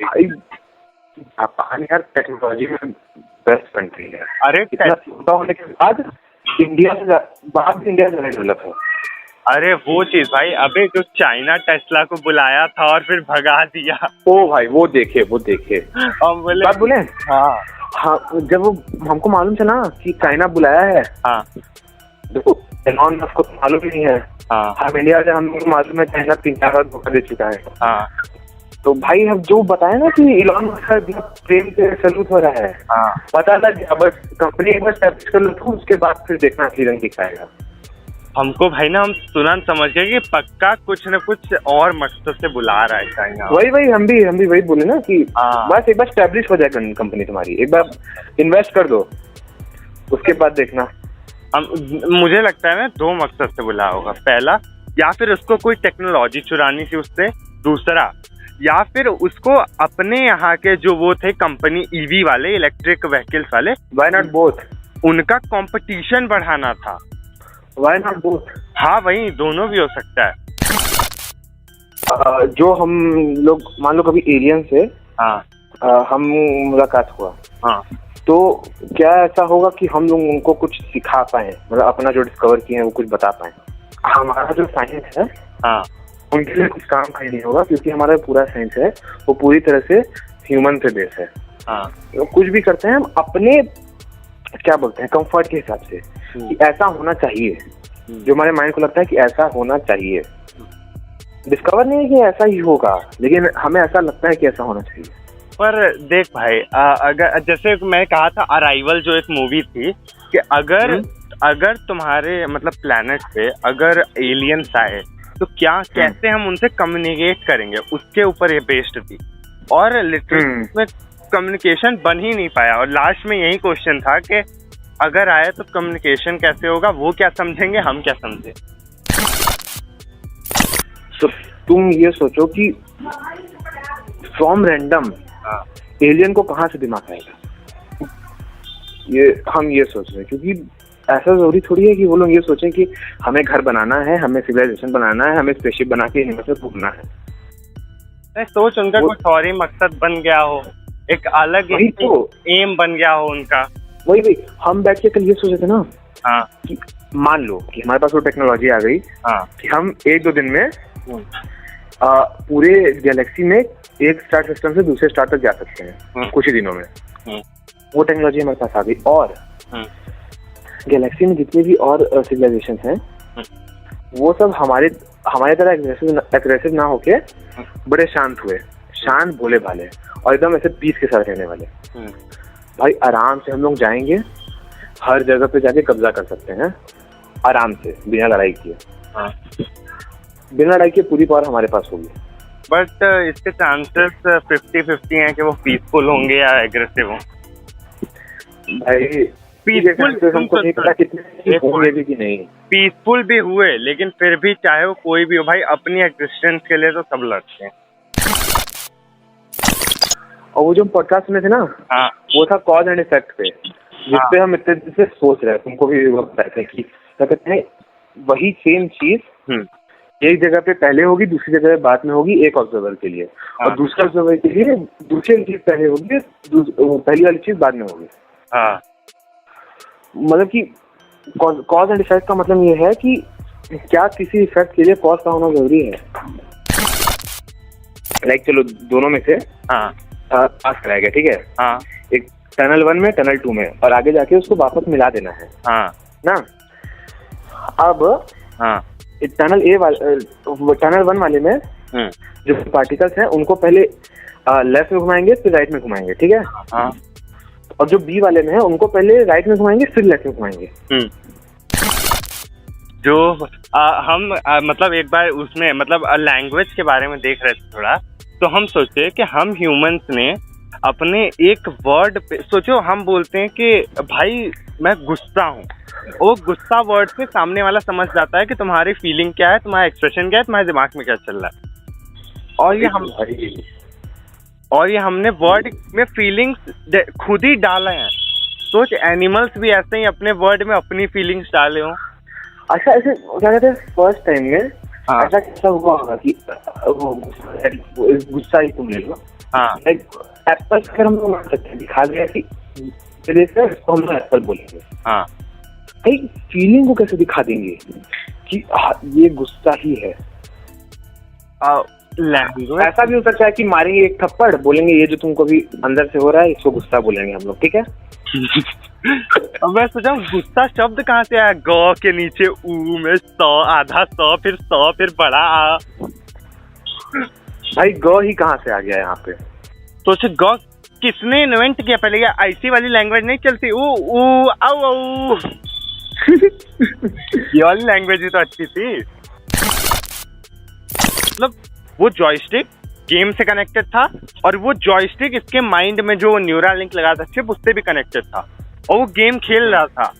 भाई जापान यार टेक्नोलॉजी में बेस्ट कंट्री है। अरे इतना छोटा होने के बाद इंडिया से ज्यादा डेवलप है। अरे वो चीज भाई, अबे जो चाइना टेस्ला को बुलाया था और फिर भगा दिया। ओ भाई वो देखे हम बोले बात बोले। हाँ हाँ जब वो हमको मालूम चला कि चाइना बुलाया है, हाँ देखो एलॉन मस्क को मालूम ही नहीं है। हाँ हम इंडिया से हम मालूम है चाइना 3-4 बार धोखा दे चुका है। हाँ तो भाई हम जो बताए ना कि एलॉन मस्क का प्रेम से सैल्यूट हो रहा है, हाँ पता लग बस कंपनी एक बार स्टैब्लिश कर लो तो उसके बाद फिर देखना असली रंग दिखाएगा। हमको भाई ना, हम तुरंत समझ गए कि पक्का कुछ न कुछ और मकसद से बुला रहा है चाइना। वही हम भी वही बोले ना कि हाँ। बस एक बार स्टैब्लिश हो जाए कंपनी तुम्हारी, एक बार इन्वेस्ट कर दो उसके बाद देखना। मुझे लगता है ना 2 मकसद से बुलाया होगा। पहला, या फिर उसको कोई टेक्नोलॉजी चुरानी थी उससे। दूसरा, या फिर उसको अपने यहाँ के जो वो थे कंपनी ईवी वाले, इलेक्ट्रिक व्हीकल्स वाले, व्हाई नॉट बोथ, उनका कंपटीशन बढ़ाना था। Why not both. हाँ वही, दोनों भी हो सकता है। जो हम लोग मान लो कभी एलियन से हम मुलाकात हुआ, हाँ, तो क्या ऐसा होगा कि हम लोग उनको कुछ सिखा पाए, मतलब अपना जो डिस्कवर किए हैं वो कुछ बता पाए। हमारा जो साइंस है हाँ, उनके लिए कुछ काम का ही नहीं होगा, क्योंकि हमारा पूरा साइंस है वो पूरी तरह से ह्यूमन पे बेस है। हाँ, तो कुछ भी करते हैं हम अपने क्या बोलते हैं कंफर्ट के हिसाब से कि ऐसा होना चाहिए, जो हमारे माइंड को लगता है कि ऐसा होना चाहिए। डिस्कवर नहीं है कि ऐसा ही होगा, लेकिन हमें ऐसा लगता है कि ऐसा होना चाहिए। पर देख भाई, अगर जैसे मैं कहा था अराइवल जो एक मूवी थी, कि अगर तुम्हारे मतलब प्लेनेट पे अगर एलियंस आए तो क्या कैसे हम उनसे कम्युनिकेट करेंगे, उसके ऊपर ये बेस्ड थी। और लिटरली में कम्युनिकेशन बन ही नहीं पाया, और लास्ट में यही क्वेश्चन था कि अगर आए तो कम्युनिकेशन कैसे होगा, वो क्या समझेंगे, हम क्या समझे। तो तुम ये सोचो कि फ्रॉम रैंडम एलियन को कहाँ से दिमाग आएगा, ये हम ये सोच रहे हैं। क्योंकि ऐसा जरूरी थोड़ी है कि वो लोग ये सोचें कि हमें घर बनाना है, हमें सिविलाइजेशन बनाना है, हमें स्पेसशिप बना के यूनिवर्स में घूमना है। सोच उनका कुछ और ही मकसद बन गया हो, एक अलग एम बन गया हो उनका। वही हम बैठ के कल ये सोचे थे ना, हाँ, कि मान लो कि हमारे पास वो टेक्नोलॉजी आ गई, हाँ, कि हम 1-2 दिन में पूरे गैलेक्सी में एक स्टार सिस्टम से दूसरे स्टार तक जा सकते हैं कुछ ही दिनों में। वो टेक्नोलॉजी हमारे पास आ गई, और गैलेक्सी में जितने भी और सिविलाइजेशन हैं वो सब हमारे तरह एग्रेसिव ना होके बड़े शांत भोले भाले और एकदम ऐसे पीस के साथ रहने वाले। भाई आराम से हम लोग जाएंगे, हर जगह पे जाके कब्जा कर सकते हैं आराम से, बिना लड़ाई किए। बिना लड़ाई के पूरी पावर हमारे पास होगी। बट इसके चांसेस 50-50 हैं कि वो पीसफुल होंगे या एग्रेसिव हों। भाई पीसफुल हमको नहीं पता कितने होंगे भी कि नहीं। पीसफुल भी हुए, लेकिन फिर भी चाहे वो कोई भी हो भाई, अपनी एग्जिस्टेंस के लिए तो सब लड़ते हैं। और वो जो पॉडकास्ट सुने थे ना, हाँ, वो था कॉज एंड इफेक्ट पे, जिसपे हम इतने दिन से सोच रहे हैं। तुमको भी बताते हैं कि क्या कहते हैं, वही सेम चीज एक जगह पे पहले होगी, दूसरी जगह पे बाद में होगी एक ऑब्जर्वर के लिए, और दूसरे ऑब्जर्वर के लिए दूसरी चीज पहले होगी, पहली वाली चीज बाद में होगी। हाँ, मतलब कि कॉज एंड इफेक्ट का मतलब ये है कि क्या किसी इफेक्ट के लिए कॉज का होना जरूरी है। लाइक चलो दोनों में से पास कराया गया, ठीक है, हाँ, एक टनल 1 में टनल 2 में, और आगे जाके उसको वापस मिला देना है, हाँ, ना। अब टनल टनल 1 वाले में जो पार्टिकल्स हैं उनको पहले लेफ्ट में घुमाएंगे फिर राइट में घुमाएंगे, ठीक है, हाँ, और जो बी वाले में है उनको पहले राइट में घुमाएंगे फिर लेफ्ट में घुमाएंगे। जो हम मतलब एक बार उसमें मतलब लैंग्वेज के बारे में देख रहे थे थोड़ा, तो हम सोचे कि हम ह्यूमंस ने अपने एक वर्ड पे सोचो, हम बोलते हैं कि भाई मैं गुस्सा हूँ, वो गुस्सा वर्ड से सामने वाला समझ जाता है कि तुम्हारी फीलिंग क्या है, तुम्हारा एक्सप्रेशन क्या है, तुम्हारे दिमाग में क्या चल रहा है। और ये हमने वर्ड में फीलिंग्स खुद ही डाले हैं। सोच, एनिमल्स भी ऐसे ही अपने वर्ड में अपनी फीलिंग्स डाले हों। अच्छा, ऐसे क्या कहते हैं फर्स्ट टाइम में ऐसा कैसा हुआ होगा कि वो गुस्सा ही तुम ले लो, हाँ एप्पल अगर हम लोग मान सकते हैं, दिखा दिया कि तो हम एप्पल बोलेंगे। हाँ भाई फीलिंग को कैसे दिखा देंगे कि ये गुस्सा ही है। लैंग्वेज ऐसा भी हो सकता है कि मारेंगे एक थप्पड़, बोलेंगे ये जो तुमको भी अंदर से हो रहा है इसको गुस्सा बोलेंगे हम लोग, ठीक है। अब मैं सोचा गुस्सा शब्द कहाँ से आया, ग के नीचे ऊ में स, आधा स, फिर बड़ा आ। भाई ग ही कहाँ से आ गया यहाँ पे। सोचे ग किसने इन्वेंट किया पहले, या ऐसी वाली लैंग्वेज नहीं चलती, ऊ आउ आउ। ये वाली लैंग्वेज ही तो अच्छी थी। मतलब वो जॉयस्टिक गेम से कनेक्टेड था, और वो जॉयस्टिक इसके माइंड में जो न्यूरल लिंक लगा था चिप, उससे भी कनेक्टेड था, और वो गेम खेल रहा था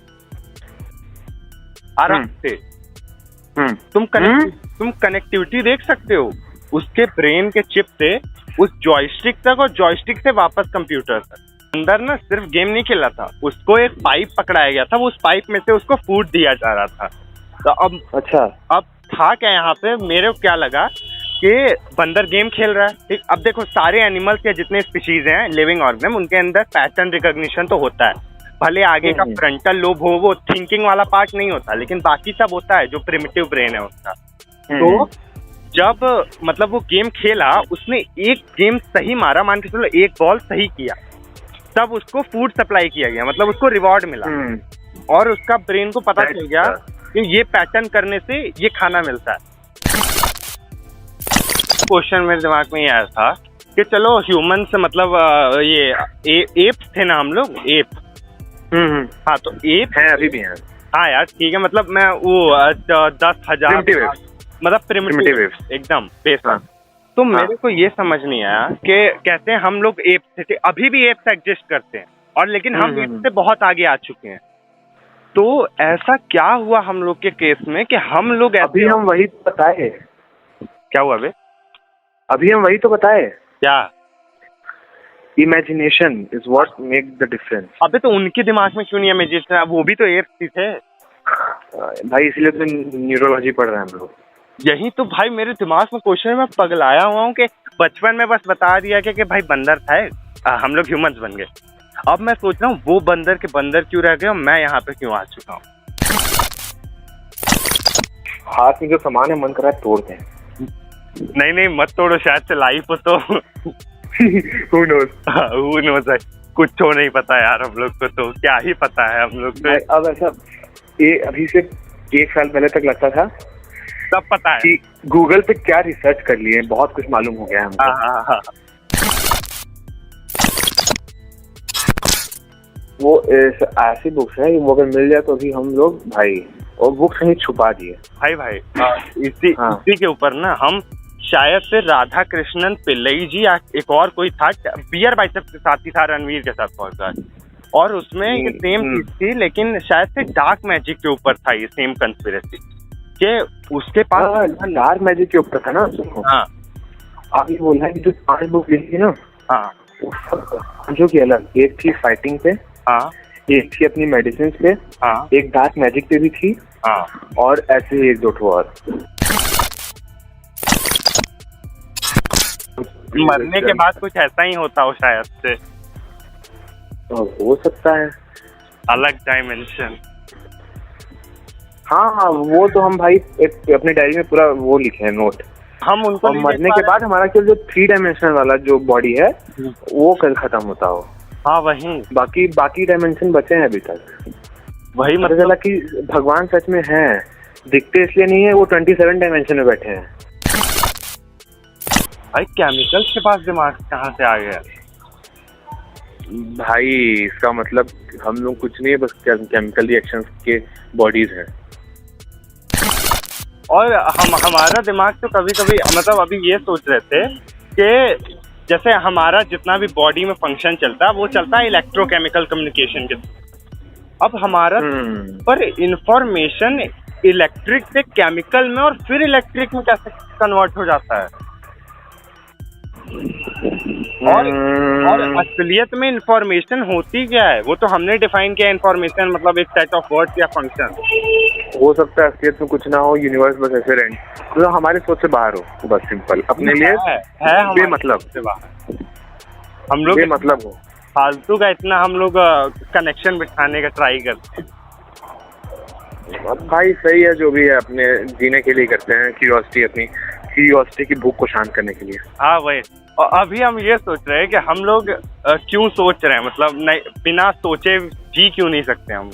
आराम से। तुम कनेक्टिविटी देख सकते हो उसके ब्रेन के चिप से उस जॉयस्टिक तक, और जॉयस्टिक से वापस कंप्यूटर तक। अंदर ना सिर्फ गेम नहीं खेल रहा था, उसको एक पाइप पकड़ाया गया था, वो उस पाइप में से उसको फूड दिया जा रहा था। तो अब अच्छा, अब था क्या यहाँ पे, मेरे को क्या लगा कि बंदर गेम खेल रहा है, ठीक। अब देखो सारे एनिमल्स या जितने स्पीशीज हैं लिविंग ऑर्गेनिज्म, उनके अंदर पैटर्न रिकॉग्निशन तो होता है। भले आगे का फ्रंटल लोब हो, वो थिंकिंग वाला पार्ट नहीं होता, लेकिन बाकी सब होता है जो प्रिमिटिव ब्रेन है उसका। तो जब मतलब वो गेम खेला, उसने एक गेम सही मारा, मान के चलो एक बॉल सही किया, तब उसको फूड सप्लाई किया गया, मतलब उसको रिवॉर्ड मिला, और उसका ब्रेन को पता चल गया कि ये पैटर्न करने से ये खाना मिलता है। क्वेश्चन मेरे दिमाग में ये आया था कि चलो ह्यूमन से मतलब ये एप्स थे ना हम लोग, एप। हाँ तो एप है, अभी भी हैं। हाँ यार ठीक है, मतलब मैं वो 10,000 मतलब प्रिमिटिव एकदम बेस। हाँ। तो मेरे को ये समझ नहीं आया कि कहते हैं हम लोग एप्स थे, अभी भी एप्स एग्जिस्ट करते हैं, और लेकिन हम एप्स से बहुत आगे आ चुके हैं। तो ऐसा क्या हुआ हम लोग के केस में कि हम लोग अभी हम वही तो बताए। क्या हुआ बे? अभी हम वही तो बताए। क्या? Imagination is what make the difference. अबे तो उनके दिमाग में क्यों नहीं इमेजिनेशन, वो भी तो एप्स ही थे भाई, इसलिए तो न्यूरोलॉजी पढ़ रहे हैं हम लोग। यही तो भाई मेरे दिमाग में क्वेश्चन में पगलाया हुआ हूँ कि बचपन में बस बता दिया कि भाई बंदर था, हम लोग ह्यूमंस बन गए। अब मैं सोच रहा हूँ वो बंदर के बंदर क्यों रह गए और मैं यहाँ पे क्यों आ चुका हूँ। हाथ में जो सामान है मन कर रहा है तोड़ दें। नहीं मत तोड़ो, शायद से लाइफ हो तो Who knows? कुछ हो नहीं पता यार, हम लोग को तो क्या ही पता है हम लोग को। अब ऐसा अभी से 1 साल पहले तक लगता था सब पता है कि गूगल पे क्या रिसर्च कर लिए, बहुत कुछ मालूम हो गया है हमको। हाँ। वो ऐसी बुक्स है, वो अगर मिल जाए तो अभी हम लोग भाई, और बुक्स कहीं छुपा दिए भाई। इसी के ऊपर ना हम शायद से राधा कृष्णन पिल्लई जी या एक और कोई था, बियर बाइसेप्स के साथ ही था, रणवीर के साथ पहुंचा, और उसमें ये सेम चीज थी, लेकिन शायद से डार्क मैजिक के ऊपर था ये सेम कंस्पिरेसी के उसके पास। डार्क मैजिक के ऊपर था ना। हाँ आप ये बोल रहे हैं कि जो 5 बुक लिखी ना, हाँ जो की अलग, एक थी फाइटिंग पे, हाँ एक थी अपनी मेडिसिन पे, हाँ एक डार्क मैजिक पे भी थी, हाँ, और ऐसे ही 1-2 और। मरने के बाद कुछ ऐसा ही होता हो शायद से, हो सकता है अलग डायमेंशन। हाँ, वो तो हम भाई अपने डायरी में पूरा वो लिखे हैं नोट हम उनको, और मरने के बाद हमारा केवल जो 3 डायमेंशनल वाला जो बॉडी है वो कल खत्म होता हो। हाँ वही, बाकी डायमेंशन बचे हैं अभी तक। वही मतलब कि भगवान सच में है, दिखते इसलिए नहीं है, वो 27 डायमेंशन में बैठे हैं। भाई केमिकल्स के पास दिमाग कहाँ से आ गया भाई? इसका मतलब हम लोग कुछ नहीं है, बस केमिकल रिएक्शंस के बॉडीज हैं। और हमारा दिमाग तो कभी कभी मतलब अभी ये सोच रहे थे कि जैसे हमारा जितना भी बॉडी में फंक्शन चलता है वो चलता है इलेक्ट्रोकेमिकल कम्युनिकेशन के थ्रू। अब हमारा पर इंफॉर्मेशन इलेक्ट्रिक से केमिकल में और फिर इलेक्ट्रिक में कैसे कन्वर्ट हो जाता है। और असलियत में इंफॉर्मेशन होती क्या है वो तो हमने डिफाइन किया। इंफॉर्मेशन मतलब एक सेट ऑफ वर्ड्स या फंक्शन। हो सकता है असलियत में कुछ ना हो, यूनिवर्स बस ऐसे रहे, तो हमारे सोच से बाहर हो, बस सिंपल, अपने लिए बेमतलब, हम लोग बेमतलब हो, फालतू का इतना हम लोग कनेक्शन बिठाने का ट्राई करते हैं। अब भाई सही है, जो भी है अपने जीने के लिए करते हैं, क्यूरियोसिटी की भूख को शांत करने के लिए। हाँ वही, और अभी हम ये सोच रहे हैं कि हम लोग क्यों सोच रहे हैं, मतलब नहीं, बिना सोचे जी क्यों नहीं सकते हम।